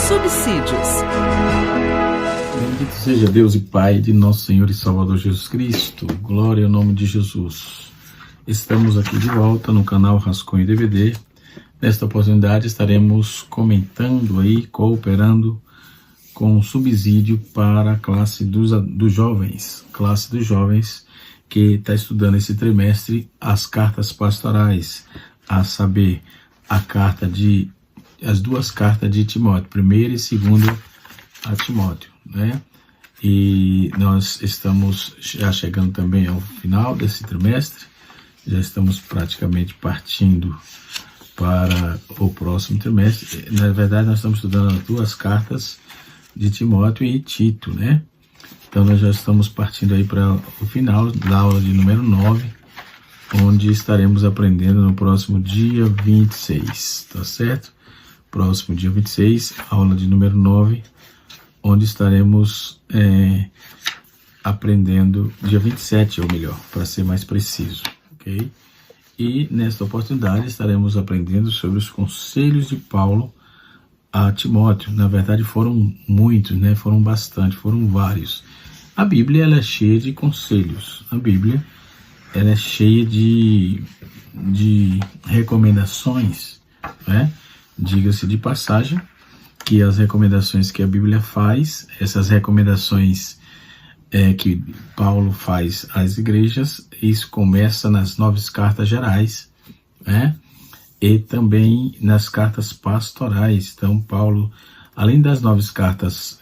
subsídios. Bendito seja Deus e Pai de nosso Senhor e Salvador Jesus Cristo. Glória ao nome de Jesus. Estamos aqui de volta no canal Rascunho DVD. Nesta oportunidade estaremos comentando aí, cooperando com o subsídio para a classe dos jovens. Classe dos jovens que está estudando esse trimestre as cartas pastorais, a saber, as duas cartas de Timóteo, primeira e segunda a Timóteo, né? E nós estamos já chegando também ao final desse trimestre, já estamos praticamente partindo para o próximo trimestre. Na verdade, nós estamos estudando as duas cartas de Timóteo e Tito, né? Então, nós já estamos partindo aí para o final da aula de número 9, onde estaremos aprendendo no próximo dia 26, tá certo? Próximo dia 26, aula de número 9, onde estaremos aprendendo, dia 27 ou melhor, para ser mais preciso, ok? E nesta oportunidade estaremos aprendendo sobre os conselhos de Paulo a Timóteo. Na verdade foram muitos, né? Foram bastante, foram vários. A Bíblia ela é cheia de conselhos, a Bíblia ela é cheia de recomendações, né? Diga-se de passagem que as recomendações que a Bíblia faz, essas recomendações que Paulo faz às igrejas, isso começa nas 9 cartas gerais, né? E também nas cartas pastorais. Então Paulo, além das 9 cartas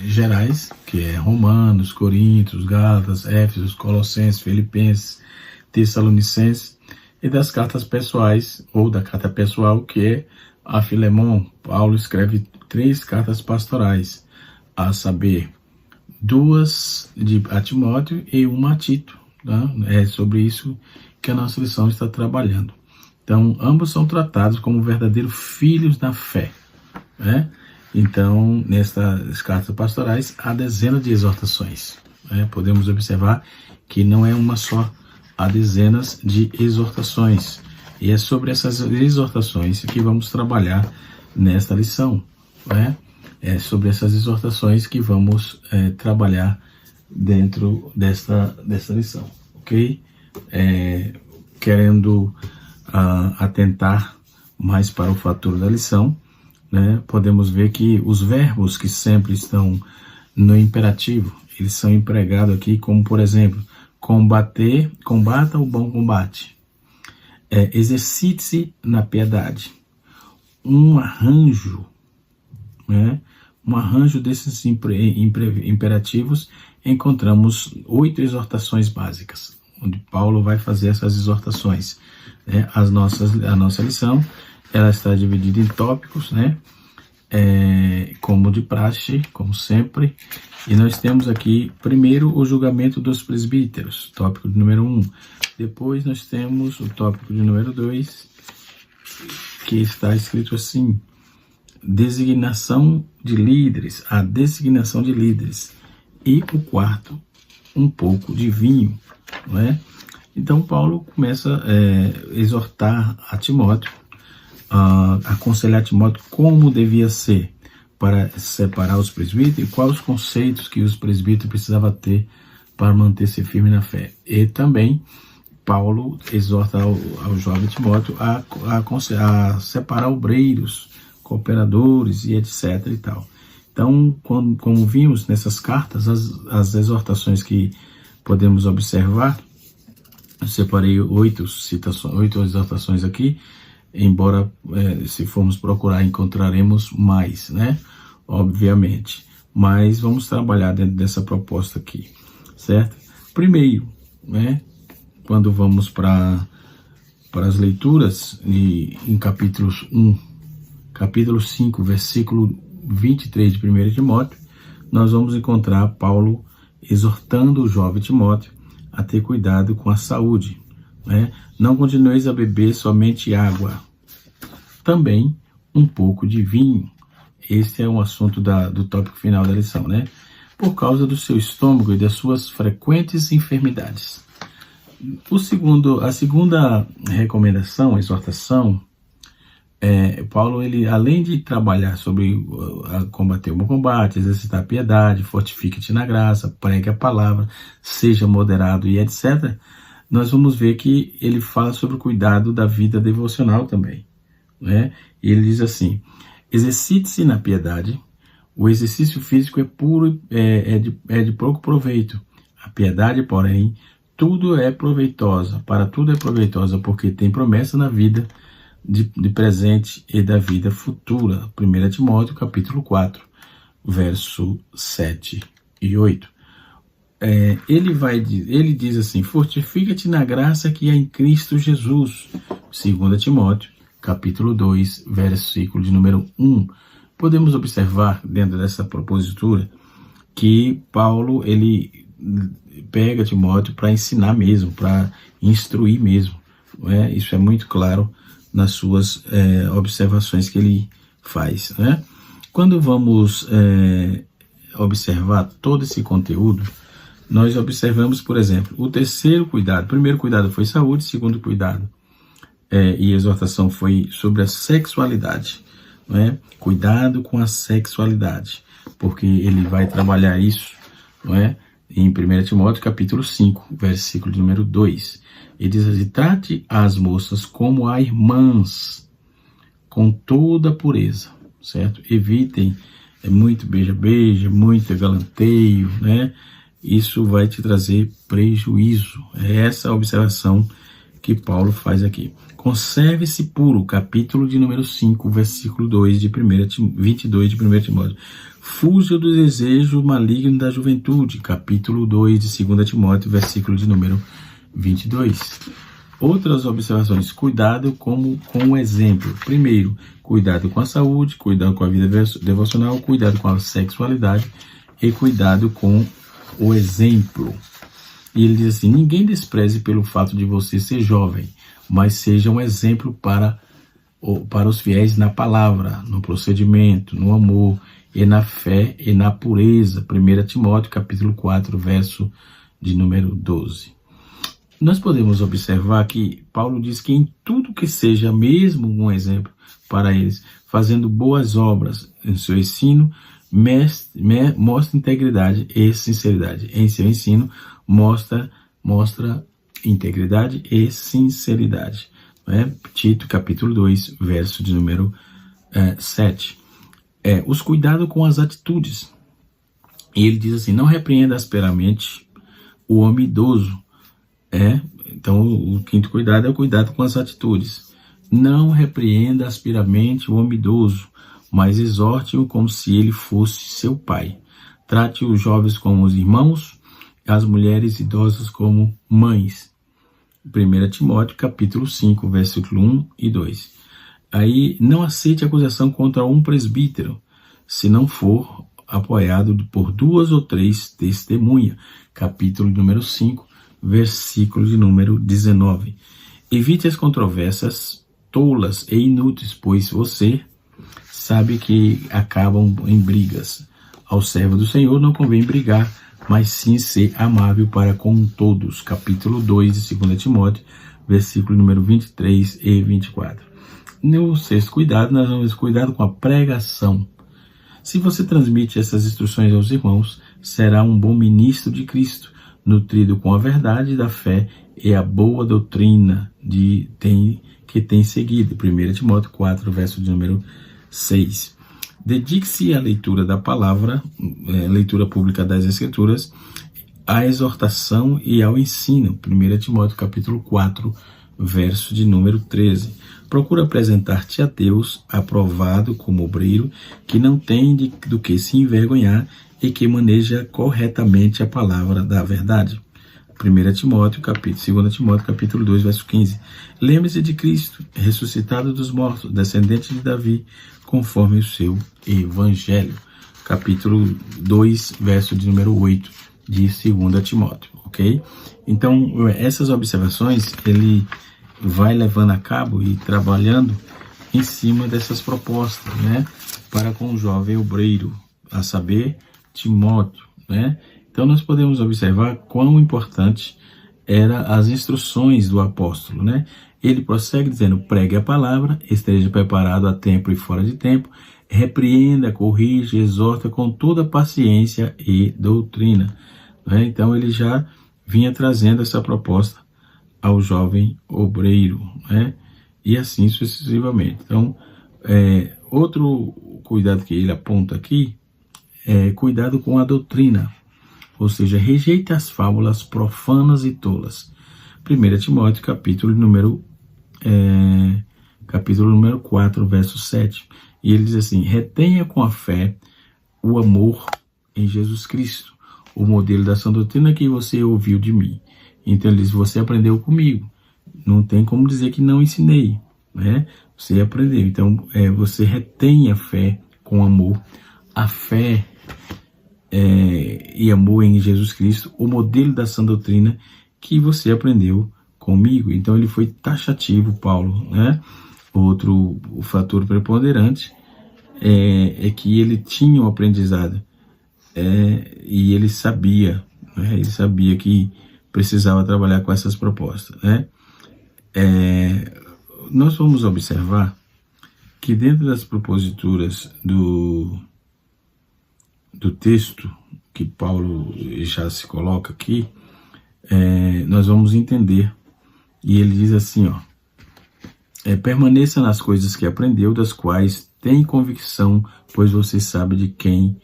gerais, que é Romanos, Coríntios, Gálatas, Éfesos, Colossenses, Filipenses, Tessalonicenses, e das cartas pessoais, ou da carta pessoal, que é a Filemon. Paulo escreve 3 cartas pastorais, a saber, 2 a Timóteo e 1 a Tito. Tá? É sobre isso que a nossa lição está trabalhando. Então, ambos são tratados como verdadeiros filhos da fé, né? Então, nessas cartas pastorais, há dezenas de exortações, né? Podemos observar que não é uma só, há dezenas de exortações. E é sobre essas exortações que vamos trabalhar nesta lição, né? É sobre essas exortações que vamos trabalhar dentro desta lição, ok? Querendo atentar mais para o fator da lição, né? Podemos ver que os verbos que sempre estão no imperativo, eles são empregados aqui como, por exemplo, combater, combata o bom combate. Exercite-se na piedade. Um arranjo, né? Um arranjo desses imperativos, encontramos 8 exortações básicas, onde Paulo vai fazer essas exortações, né? A nossa lição, ela está dividida em tópicos, né? Como de praxe, como sempre. E nós temos aqui, primeiro, o julgamento dos presbíteros, tópico de número 1. Depois nós temos o tópico de número 2, que está escrito assim: designação de líderes, a designação de líderes. E o quarto, um pouco de vinho, não é? Então Paulo começa a exortar a Timóteo, aconselhar a Timóteo como devia ser para separar os presbíteros e quais os conceitos que os presbíteros precisavam ter para manter-se firme na fé. E também Paulo exorta ao jovem Timóteo a separar obreiros, cooperadores e etc. e tal. Então, como vimos nessas cartas, as exortações que podemos observar, eu separei 8 exortações aqui, embora se formos procurar encontraremos mais, né? Obviamente. Mas vamos trabalhar dentro dessa proposta aqui, certo? Primeiro, né? Quando vamos para as leituras, em capítulo 5, versículo 23 de 1 Timóteo, nós vamos encontrar Paulo exortando o jovem Timóteo a ter cuidado com a saúde, né? Não continueis a beber somente água, também um pouco de vinho. Esse é um assunto do tópico final da lição, né? Por causa do seu estômago e das suas frequentes enfermidades. A segunda recomendação, exortação, Paulo, ele, além de trabalhar sobre combater o bom combate, exercitar a piedade, fortifica-te na graça, pregue a palavra, seja moderado e etc., nós vamos ver que ele fala sobre o cuidado da vida devocional também, né? E ele diz assim: exercite-se na piedade, o exercício físico é puro, é de pouco proveito. A piedade, porém, tudo é proveitosa, para tudo é proveitosa, porque tem promessa na vida de presente e da vida futura. 1 Timóteo capítulo 4, verso 7 e 8. Ele diz assim: fortifica-te na graça que é em Cristo Jesus. 2 Timóteo capítulo 2, versículo de número 1. Podemos observar dentro dessa propositura que Paulo, ele pega Timóteo para ensinar mesmo, para instruir mesmo. Isso é muito claro nas suas observações que ele faz, né? Quando vamos observar todo esse conteúdo, nós observamos, por exemplo, o terceiro cuidado. O primeiro cuidado foi saúde, o segundo cuidado e exortação foi sobre a sexualidade, né? Cuidado com a sexualidade, porque ele vai trabalhar isso, né? Em 1 Timóteo capítulo 5, versículo de número 2. Ele diz assim: trate as moças como a irmãs, com toda pureza, certo? Evitem muito beija-beija, muito galanteio, né? Isso vai te trazer prejuízo. É essa a observação que Paulo faz aqui. Conserve-se puro, capítulo de número 5, versículo 2 de 22 de 1 Timóteo. Fuja do desejo maligno da juventude, capítulo 2 de 2 Timóteo, versículo de número 22. Outras observações: cuidado com o exemplo. Primeiro, cuidado com a saúde, cuidado com a vida devocional, cuidado com a sexualidade e cuidado com o exemplo. E ele diz assim: ninguém despreze pelo fato de você ser jovem, mas seja um exemplo para os fiéis na palavra, no procedimento, no amor e na fé e na pureza. 1 Timóteo capítulo 4, verso de número 12. Nós podemos observar que Paulo diz que em tudo que seja mesmo um exemplo para eles, fazendo boas obras em seu ensino, mostra integridade e sinceridade. Em seu ensino, mostra integridade e sinceridade. Tito capítulo 2, verso de número 7. Os cuidados com as atitudes. E ele diz assim: não repreenda asperamente o homem idoso. Então, o quinto cuidado é o cuidado com as atitudes. Não repreenda asperamente o homem idoso, mas exorte-o como se ele fosse seu pai. Trate os jovens como os irmãos, as mulheres idosas como mães. 1 Timóteo capítulo 5, versículo 1 e 2. Aí, não aceite acusação contra um presbítero, se não for apoiado por 2 ou 3 testemunhas. Capítulo número 5, versículo de número 19. Evite as controvérsias tolas e inúteis, pois você sabe que acabam em brigas. Ao servo do Senhor não convém brigar, mas sim ser amável para com todos. Capítulo 2 de 2 Timóteo, versículo número 23 e 24. No sexto cuidado, nós vamos cuidado com a pregação. Se você transmite essas instruções aos irmãos, será um bom ministro de Cristo, nutrido com a verdade da fé e a boa doutrina que tem seguido. 1 Timóteo 4, verso de número 6. Dedique-se à leitura da palavra, leitura pública das Escrituras, à exortação e ao ensino. 1 Timóteo capítulo 4, verso de número 13. Procura apresentar-te a Deus aprovado como obreiro, que não tem do que se envergonhar e que maneja corretamente a palavra da verdade. 2 Timóteo capítulo 2, verso 15. Lembre-se de Cristo, ressuscitado dos mortos, descendente de Davi, conforme o seu evangelho. Capítulo 2, verso de número 8 de 2 Timóteo, ok? Então, essas observações, ele vai levando a cabo e trabalhando em cima dessas propostas, né? Para com o jovem obreiro, a saber, Timóteo, né? Então, nós podemos observar quão importante era as instruções do apóstolo, né? Ele prossegue dizendo: pregue a palavra, esteja preparado a tempo e fora de tempo, repreenda, corrige, exorta com toda paciência e doutrina. Né? Então ele já vinha trazendo essa proposta ao jovem obreiro, né? E assim sucessivamente. Então, outro cuidado que ele aponta aqui é cuidado com a doutrina, ou seja, rejeita as fábulas profanas e tolas. 1 Timóteo, capítulo número 4, verso 7. E ele diz assim: retenha com a fé o amor em Jesus Cristo, o modelo da sã doutrina que você ouviu de mim. Então ele diz: você aprendeu comigo. Não tem como dizer que não ensinei, né? Você aprendeu. Então você retém a fé com amor. A fé e amor em Jesus Cristo, o modelo da sã doutrina que você aprendeu comigo. Então ele foi taxativo, Paulo, né? Outro fator preponderante é que ele tinha um aprendizado e ele sabia, né? Ele sabia que precisava trabalhar com essas propostas, né? Nós vamos observar que dentro das proposituras do texto que Paulo já se coloca aqui, nós vamos entender, e ele diz assim, permaneça nas coisas que aprendeu, das quais tem convicção, pois você sabe de quem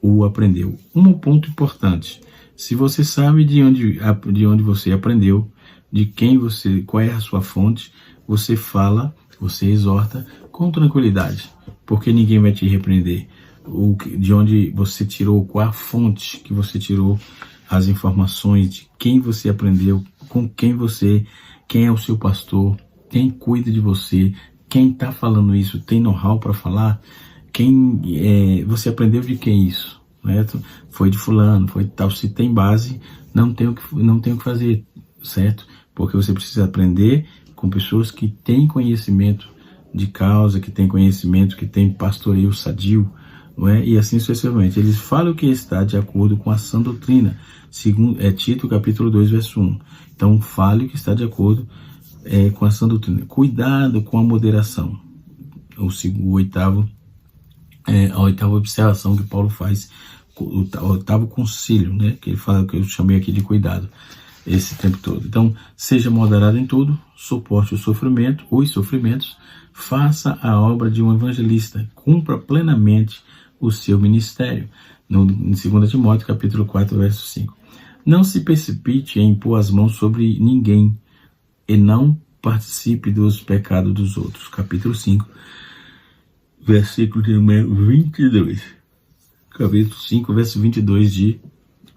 o aprendeu. Um ponto importante: se você sabe de onde você aprendeu, de quem qual é a sua fonte, você fala, você exorta com tranquilidade, porque ninguém vai te repreender. De onde você tirou, qual a fonte que você tirou as informações, de quem você aprendeu, com quem é o seu pastor, quem cuida de você, quem está falando isso, tem know-how para falar, você aprendeu de quem isso, certo? Foi de fulano, foi de tal. Se tem base, não tem o que fazer, certo? Porque você precisa aprender com pessoas que têm conhecimento de causa, que têm conhecimento, que têm pastoreio sadio, não é? E assim sucessivamente. Eles falam que está de acordo com a sã doutrina, segundo Tito capítulo 2, verso 1. Então fale que está de acordo com a sã doutrina. Cuidado com a moderação. A oitava observação que Paulo faz, o oitavo conselho, né? Que ele fala, que eu chamei aqui de cuidado esse tempo todo. Então, seja moderado em tudo, suporte os sofrimentos, faça a obra de um evangelista, cumpra plenamente o seu ministério. Em 2 Timóteo, capítulo 4, verso 5. Não se precipite em pôr as mãos sobre ninguém e não participe dos pecados dos outros. Capítulo 5, versículo número 22. Capítulo 5, verso 22 de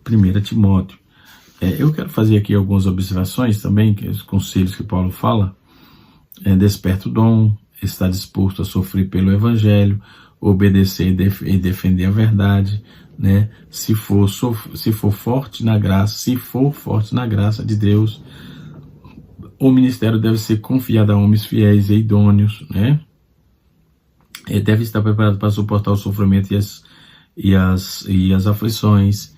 1 Timóteo. Eu quero fazer aqui algumas observações também, que os conselhos que Paulo fala. Desperta o dom, está disposto a sofrer pelo evangelho, obedecer e defender a verdade, né? Se for forte na graça de Deus, o ministério deve ser confiado a homens fiéis e idôneos, né? Deve estar preparado para suportar o sofrimento e as aflições,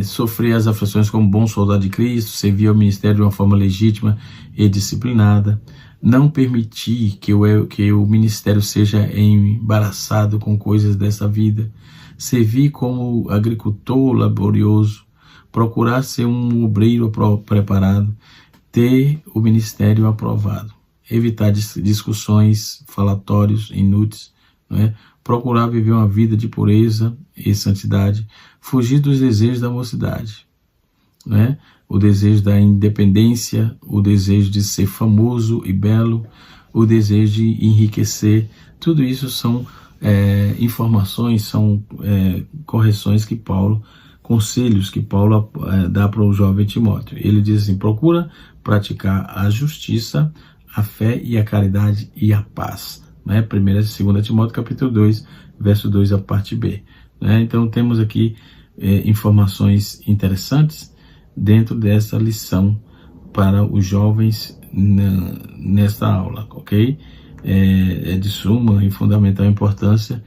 sofrer as aflições como bom soldado de Cristo, servir ao ministério de uma forma legítima e disciplinada, não permitir que o ministério seja embaraçado com coisas dessa vida, servir como agricultor laborioso, procurar ser um obreiro preparado, ter o ministério aprovado, evitar discussões, falatórios inúteis, né? Procurar viver uma vida de pureza e santidade, fugir dos desejos da mocidade, né? O desejo da independência, o desejo de ser famoso e belo, o desejo de enriquecer. Tudo isso são informações, são correções que conselhos que Paulo dá para o jovem Timóteo. Ele diz assim: procura praticar a justiça, a fé e a caridade e a paz. Né? 1 e 2 Timóteo capítulo 2, verso 2, a parte B. Né? Então temos aqui informações interessantes dentro dessa lição para os jovens nesta aula, ok? É de suma e fundamental importância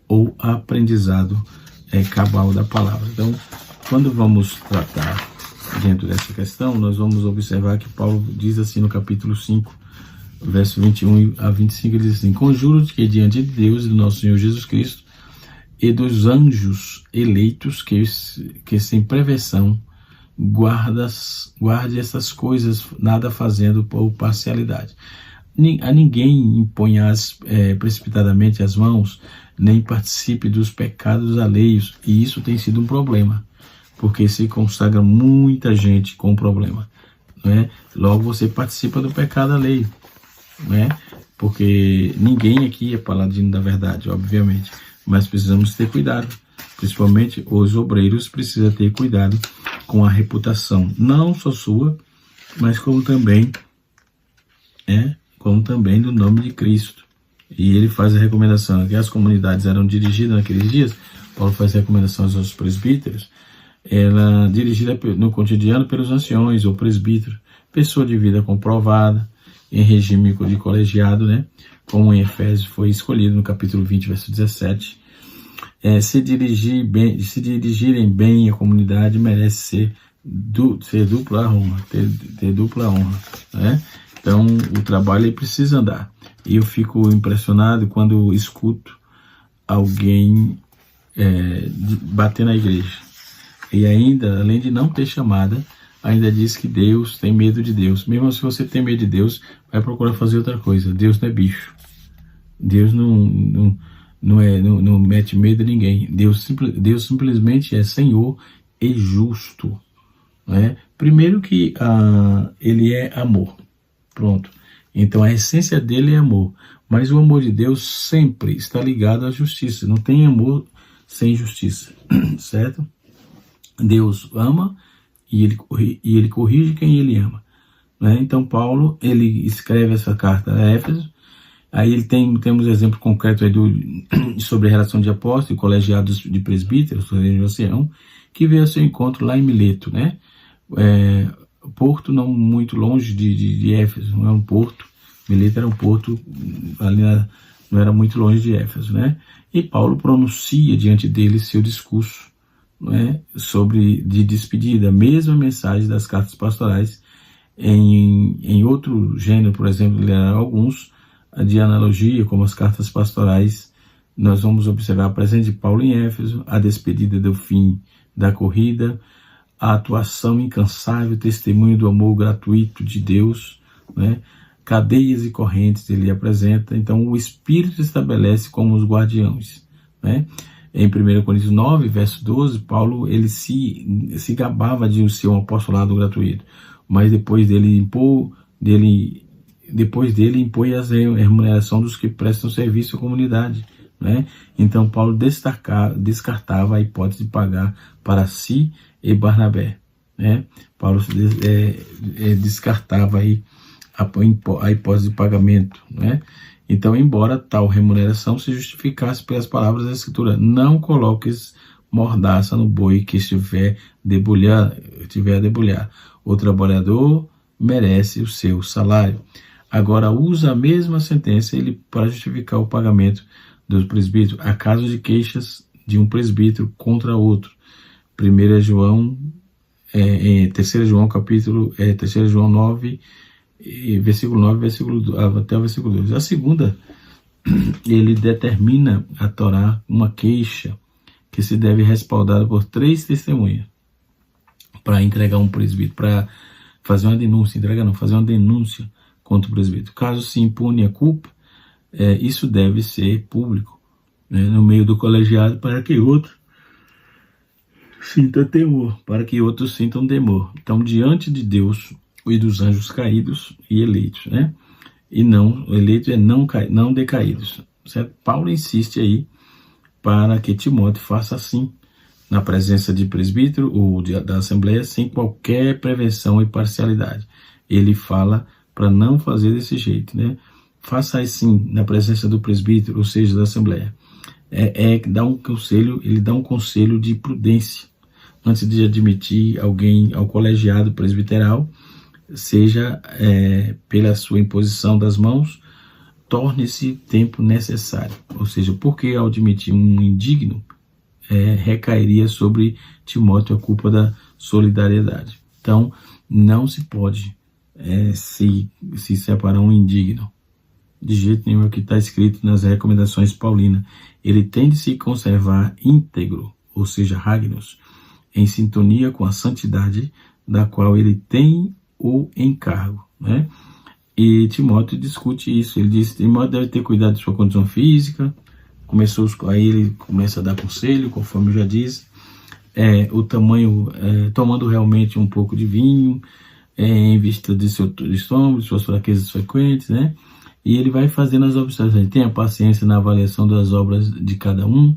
o aprendizado cabal da palavra. Então, quando vamos tratar dentro dessa questão, nós vamos observar que Paulo diz assim no capítulo 5, verso 21 a 25, ele diz assim: conjuro-te que diante de Deus e do nosso Senhor Jesus Cristo e dos anjos eleitos que sem prevenção guarde essas coisas, nada fazendo por parcialidade. A ninguém imponha precipitadamente as mãos, nem participe dos pecados alheios, e isso tem sido um problema, porque se consagra muita gente com problema, não é? Logo você participa do pecado alheio, não é? Porque ninguém aqui é paladino da verdade, obviamente, mas precisamos ter cuidado, principalmente os obreiros precisam ter cuidado com a reputação, não só sua, mas como também do nome de Cristo. E ele faz a recomendação que as comunidades eram dirigidas naqueles dias. Paulo faz a recomendação aos presbíteros, ela dirigida no cotidiano pelos anciões ou presbítero, pessoa de vida comprovada, em regime de colegiado, né? Como em Efésios foi escolhido no capítulo 20, verso 17. Se dirigirem bem a comunidade merece ter dupla honra, ter dupla honra, né? Então o trabalho precisa andar. E eu fico impressionado quando escuto alguém bater na igreja. E ainda, além de não ter chamada, ainda diz que Deus tem medo de Deus. Mesmo se você tem medo de Deus, vai procurar fazer outra coisa. Deus não é bicho. Deus não mete medo em ninguém. Deus simplesmente é Senhor e justo, né? Primeiro que ele é amor. Pronto. Então a essência dele é amor. Mas o amor de Deus sempre está ligado à justiça. Não tem amor sem justiça. Certo? Deus ama e ele corrige quem ele ama, né? Então Paulo, ele escreve essa carta a Éfeso. Aí temos exemplo concreto aí sobre a relação de apóstolos e colegiados de presbíteros, que veio ao seu encontro lá em Mileto, né? Porto não muito longe de Éfeso, não é um porto. Mileto era um porto, ali não era muito longe de Éfeso, né? E Paulo pronuncia diante dele seu discurso, né, de despedida, a mesma mensagem das cartas pastorais. Em outro gênero, por exemplo, alguns de analogia, como as cartas pastorais, nós vamos observar a presença de Paulo em Éfeso, a despedida do fim da corrida, a atuação incansável, testemunho do amor gratuito de Deus, né? Cadeias e correntes ele apresenta. Então o Espírito estabelece como os guardiões, né? Em 1 Coríntios 9, verso 12, Paulo ele se gabava de ser um apostolado gratuito, mas depois dele impõe a remuneração dos que prestam serviço à comunidade, né? Então Paulo descartava a hipótese de pagar para si e Barnabé, né? Paulo descartava aí a hipótese de pagamento, né? Então, embora tal remuneração se justificasse pelas palavras da Escritura, não coloques mordaça no boi que estiver a debulhar. O trabalhador merece o seu salário. Agora, usa a mesma sentença para justificar o pagamento dos presbíteros, a caso de queixas de um presbítero contra outro. 3 João 9, versículo 9, até o versículo 2. A segunda, ele determina a Torá uma queixa que se deve respaldada por 3 testemunhas para entregar um presbítero, para fazer uma denúncia, fazer uma denúncia contra o presbítero. Caso se impune a culpa, isso deve ser público, né, no meio do colegiado, para que outros sintam temor, Então, diante de Deus e dos anjos caídos e eleitos, né? E eleitos é não decaídos, certo? Paulo insiste aí para que Timóteo faça assim, na presença de presbítero ou da assembleia, sem qualquer prevenção e parcialidade. Ele fala para não fazer desse jeito, né? Faça assim na presença do presbítero, ou seja, da assembleia. Ele dá um conselho de prudência antes de admitir alguém ao colegiado presbiteral, seja pela sua imposição das mãos, torne-se tempo necessário. Ou seja, porque ao admitir um indigno, recairia sobre Timóteo a culpa da solidariedade. Então, não se pode se separar um indigno. De jeito nenhum, é o que está escrito nas recomendações paulinas. Ele tem de se conservar íntegro, ou seja, Hagios, em sintonia com a santidade da qual ele tem o encargo, né? E Timóteo discute isso. Ele diz que Timóteo deve ter cuidado de sua condição física. Aí ele começa a dar conselho, conforme eu já disse. O tamanho, tomando realmente um pouco de vinho, em vista de seu estômago, de suas fraquezas frequentes, né? E ele vai fazendo as observações. Tenha paciência na avaliação das obras de cada um,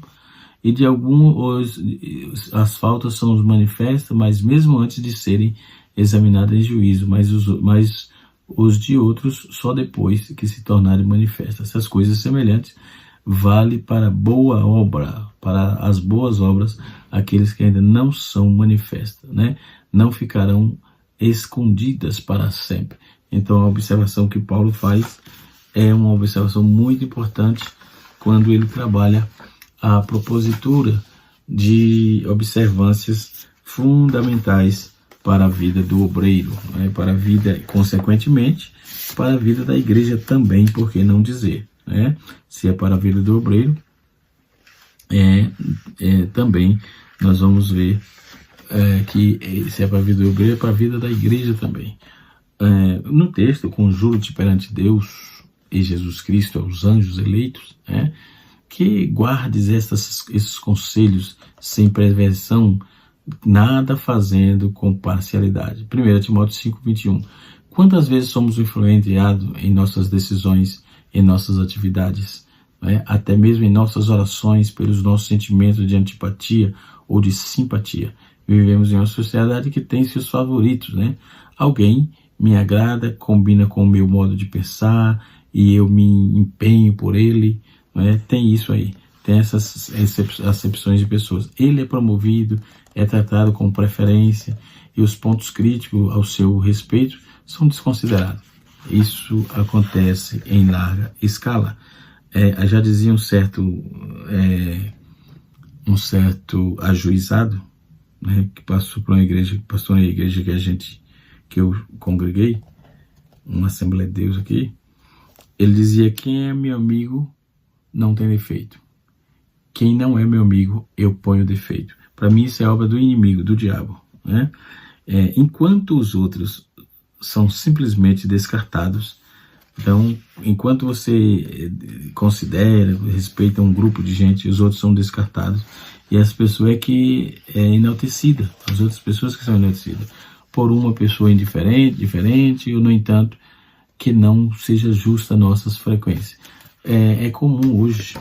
e de alguns as faltas são manifestas, mas mesmo antes de serem examinadas em juízo, mas os de outros só depois que se tornarem manifestas. Essas coisas semelhantes vale para boa obra, para as boas obras, aqueles que ainda não são manifestas, né? Não ficarão escondidas para sempre. Então a observação que Paulo faz é uma observação muito importante quando ele trabalha a propositura de observâncias fundamentais para a vida do obreiro, né? Para a vida, consequentemente, para a vida da igreja também, por que não dizer, né? Se é para a vida do obreiro, também nós vamos ver que se é para a vida do obreiro, é para a vida da igreja também. No texto, conjuro-te perante Deus e Jesus Cristo aos anjos eleitos, que guardes esses conselhos sem perversão, nada fazendo com parcialidade. 1 Timóteo 5:21. Quantas vezes somos influenciados em nossas decisões, em nossas atividades, até mesmo em nossas orações, pelos nossos sentimentos de antipatia ou de simpatia? Vivemos em uma sociedade que tem seus favoritos, né? Alguém me agrada, combina com o meu modo de pensar e eu me empenho por ele, Tem isso aí, tem essas acepções de pessoas. Ele é promovido, é tratado com preferência e os pontos críticos ao seu respeito são desconsiderados. Isso acontece em larga escala. Já dizia um certo ajuizado, que passou por uma igreja, que eu congreguei, uma Assembleia de Deus aqui. Ele dizia: quem é meu amigo não tem defeito. Quem não é meu amigo, eu ponho defeito. Para mim, isso é obra do inimigo, do diabo, né? Enquanto os outros são simplesmente descartados, então, enquanto você considera, respeita um grupo de gente, os outros são descartados, e as pessoas enaltecida, as outras pessoas que são enaltecidas, por uma pessoa diferente, ou, no entanto, que não seja justa nossas frequências. É comum hoje,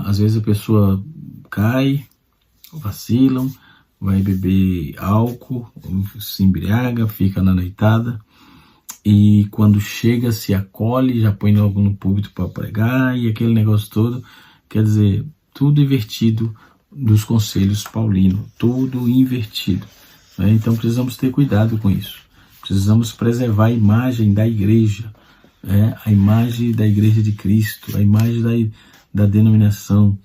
às vezes a pessoa cai, vacilam, vai beber álcool, se embriaga, fica na noitada, e quando chega se acolhe, já põe logo no púlpito para pregar, e aquele negócio todo, quer dizer, tudo invertido dos conselhos paulinos, tudo invertido. Então precisamos ter cuidado com isso, precisamos preservar a imagem da igreja, a imagem da igreja de Cristo, a imagem da denominação,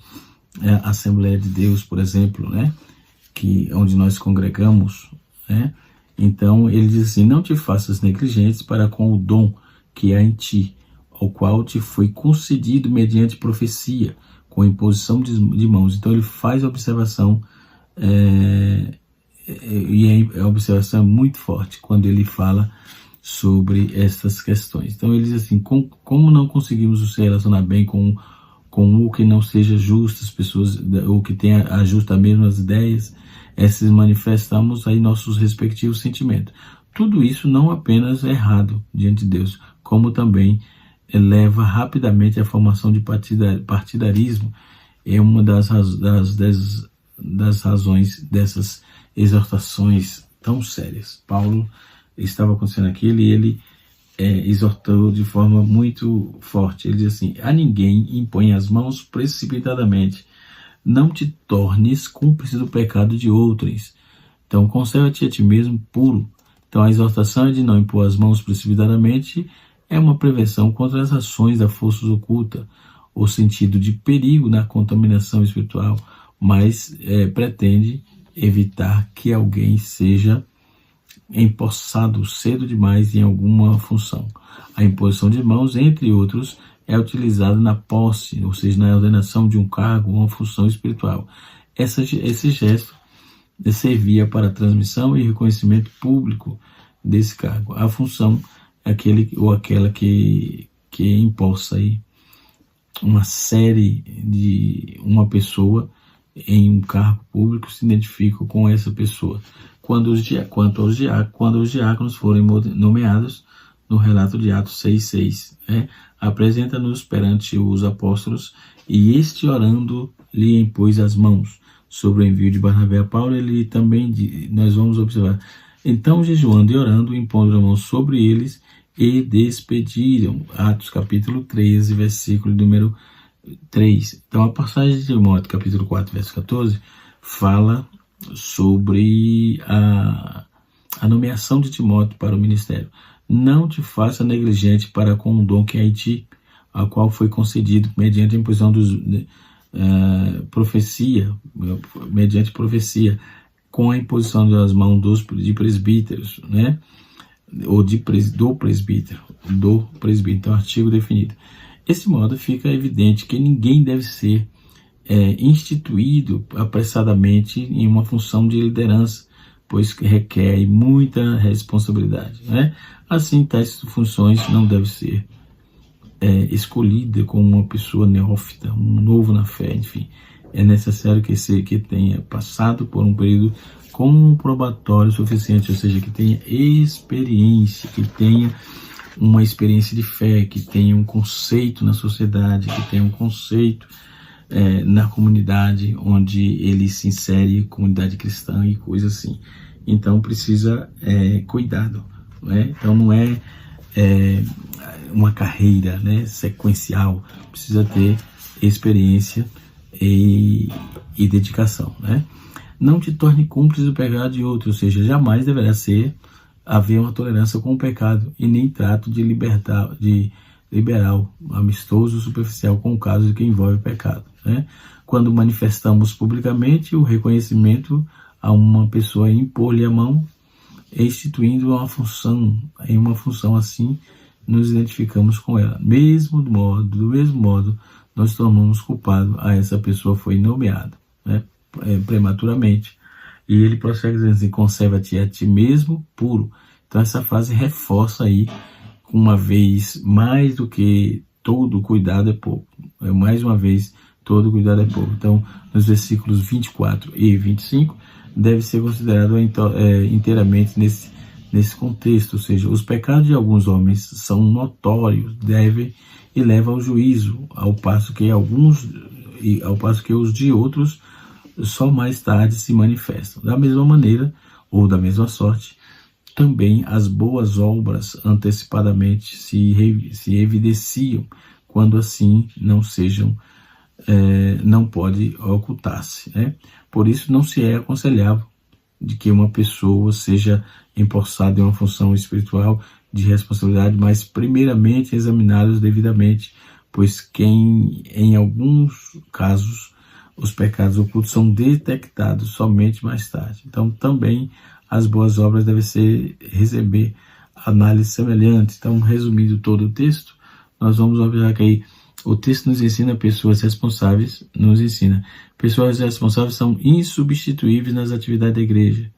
Assembleia de Deus, por exemplo, onde nós congregamos, Então ele diz assim: não te faças negligentes para com o dom que há em ti, ao qual te foi concedido mediante profecia, com imposição de mãos. Então ele faz a observação, e a observação é muito forte quando ele fala sobre essas questões. Então ele diz assim: como não conseguimos nos relacionar bem com o que não seja justo, as pessoas, ou que tenha as mesmas ideias, se manifestamos aí nossos respectivos sentimentos. Tudo isso não apenas é errado diante de Deus, como também leva rapidamente à formação de partidarismo. É uma das razões dessas exortações tão sérias. Paulo estava acontecendo aquilo e ele exortou de forma muito forte. Ele diz assim: a ninguém impõe as mãos precipitadamente, não te tornes cúmplice do pecado de outrens. Então conserva-te a ti mesmo puro. Então a exortação é de não impor as mãos precipitadamente, é uma prevenção contra as ações da força oculta, o sentido de perigo na contaminação espiritual, mas pretende evitar que alguém seja empossado cedo demais em alguma função. A imposição de mãos, entre outros, é utilizada na posse, ou seja, na ordenação de um cargo ou uma função espiritual. Esse gesto servia para a transmissão e reconhecimento público desse cargo. A função é aquele ou aquela que imposta aí uma série de uma pessoa em um cargo público se identifica com essa pessoa. Quando os diáconos forem nomeados, no relato de Atos 6,6, apresenta-nos perante os apóstolos, e este orando lhe impôs as mãos. Sobre o envio de Barnabé a Paulo, ele também, nós vamos observar, então jejuando e orando, impondo a mão sobre eles e despediram. Atos capítulo 13, versículo número 3. Então a passagem de Timóteo, capítulo 4, verso 14, fala sobre a nomeação de Timóteo para o ministério. Não te faça negligente para com o dom que há em ti, a qual foi concedido mediante a imposição dos mediante profecia, com a imposição das mãos de presbíteros, ou do presbítero, então artigo definido. Desse modo fica evidente que ninguém deve ser instituído apressadamente em uma função de liderança, pois requer muita responsabilidade. Assim, tais funções não devem ser escolhidas como uma pessoa neófita, um novo na fé, enfim. É necessário que tenha passado por um período comprobatório suficiente, ou seja, que tenha experiência, que tenha uma experiência de fé, que tenha um conceito na sociedade, que tenha um conceito na comunidade onde ele se insere, comunidade cristã e coisas assim. Então precisa cuidado, Então não é uma carreira sequencial, precisa ter experiência e dedicação, Não te torne cúmplice do pecado de outro, ou seja, jamais deverá haver uma tolerância com o pecado e nem trato de liberal, amistoso, superficial com o caso que envolve pecado. Quando manifestamos publicamente o reconhecimento a uma pessoa e impor-lhe a mão, instituindo uma função, em uma função assim, nos identificamos com ela. Do mesmo modo, nós tornamos culpado a essa pessoa foi nomeada, prematuramente. E ele prossegue dizendo assim: conserva-te a ti mesmo puro. Então essa frase reforça aí, uma vez, mais do que todo cuidado é pouco. Mais uma vez, todo cuidado é pouco. Então, nos versículos 24 e 25, deve ser considerado inteiramente nesse contexto, ou seja, os pecados de alguns homens são notórios, e levam ao juízo, ao passo que os de outros só mais tarde se manifestam. Da mesma maneira, ou da mesma sorte, também as boas obras antecipadamente se evidenciam, quando assim não pode ocultar-se. Por isso não se é aconselhável de que uma pessoa seja empossada em uma função espiritual de responsabilidade, mas primeiramente examinados devidamente, pois em alguns casos os pecados ocultos são detectados somente mais tarde. Então também as boas obras devem receber análise semelhante. Então, resumindo todo o texto, nós vamos observar que aí o texto nos ensina pessoas responsáveis, pessoas responsáveis são insubstituíveis nas atividades da igreja.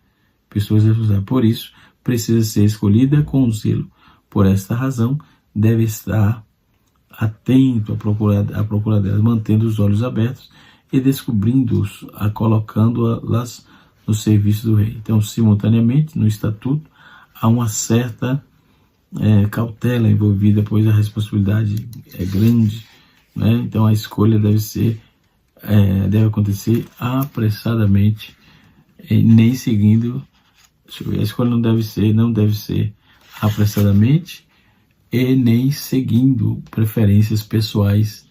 Pessoas responsáveis, por isso, precisa ser escolhida com zelo. Por esta razão, deve estar atento à procura delas, mantendo os olhos abertos e descobrindo-os, colocando-las no serviço do rei. Então, simultaneamente, no estatuto, há uma certa cautela envolvida, pois a responsabilidade é grande, Então, a escolha deve acontecer apressadamente, nem seguindo. A escolha não deve ser apressadamente e nem seguindo preferências pessoais,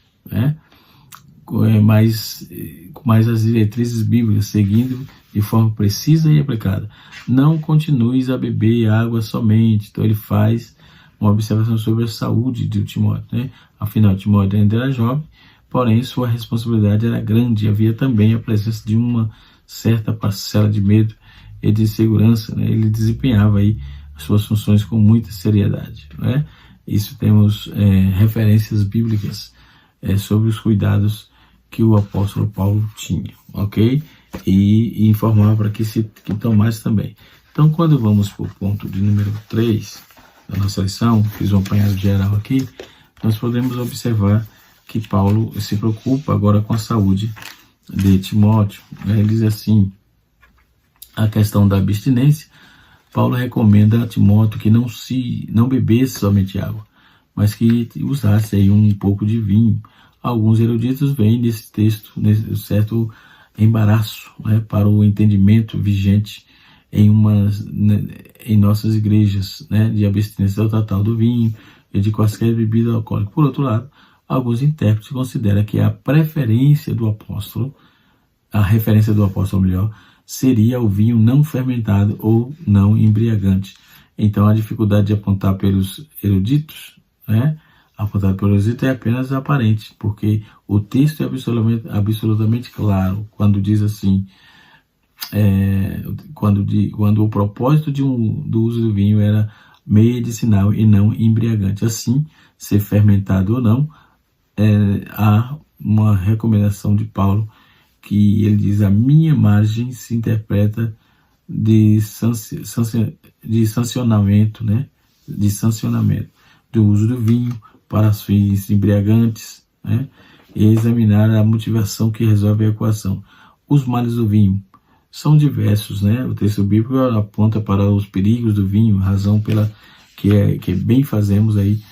mais as diretrizes bíblicas, seguindo de forma precisa e aplicada. Não continues a beber água somente. Então ele faz uma observação sobre a saúde de Timóteo. Afinal, Timóteo ainda era jovem, porém sua responsabilidade era grande. Havia também a presença de uma certa parcela de medo e de segurança, né? Ele desempenhava aí as suas funções com muita seriedade, né? Isso temos referências bíblicas sobre os cuidados que o apóstolo Paulo tinha, ok? E informar para que tomasse também. Então, quando vamos para o ponto de número 3 da nossa lição, fiz um apanhado geral aqui, nós podemos observar que Paulo se preocupa agora com a saúde de Timóteo, né? Ele diz assim, a questão da abstinência, Paulo recomenda a Timóteo que não bebesse somente água, mas que usasse aí um pouco de vinho. Alguns eruditos veem nesse texto certo embaraço, né, para o entendimento vigente em nossas igrejas, né, de abstinência total do vinho e de quaisquer bebida alcoólica. Por outro lado, alguns intérpretes consideram que a referência do apóstolo melhor, seria o vinho não fermentado ou não embriagante. Então a dificuldade de apontar pelos eruditos, né, é apenas aparente, porque o texto é absolutamente claro quando diz assim, quando o propósito do uso do vinho era medicinal e não embriagante. Assim, ser fermentado ou não, há uma recomendação de Paulo que ele diz: a minha margem se interpreta de sancionamento, né, de sancionamento do uso do vinho para fins embriagantes, né, e examinar a motivação que resolve a equação. Os males do vinho são diversos, né? O texto bíblico aponta para os perigos do vinho, razão pela que bem fazemos aí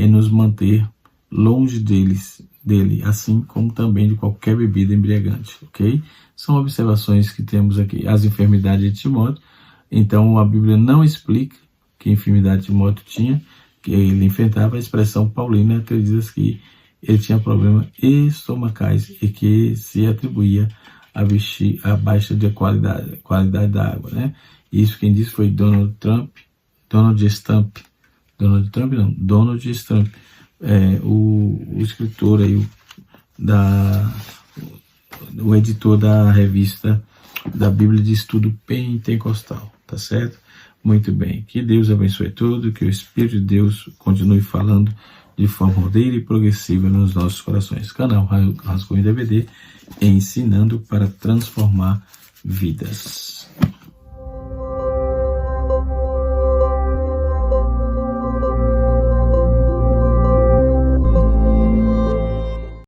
nos manter longe dele, assim como também de qualquer bebida embriagante, ok? São observações que temos aqui. As enfermidades de Timóteo, então a Bíblia não explica que enfermidade Timóteo tinha, que ele enfrentava. A expressão paulina que diz que ele tinha problemas estomacais e que se atribuía a baixa de qualidade da água, né? Isso quem disse foi Donald Stump, o escritor aí, o editor da revista da Bíblia de Estudo Pentecostal, tá certo? Muito bem, que Deus abençoe tudo, que o Espírito de Deus continue falando de forma ordeira e progressiva nos nossos corações. Canal Rascunho DVD, ensinando para transformar vidas.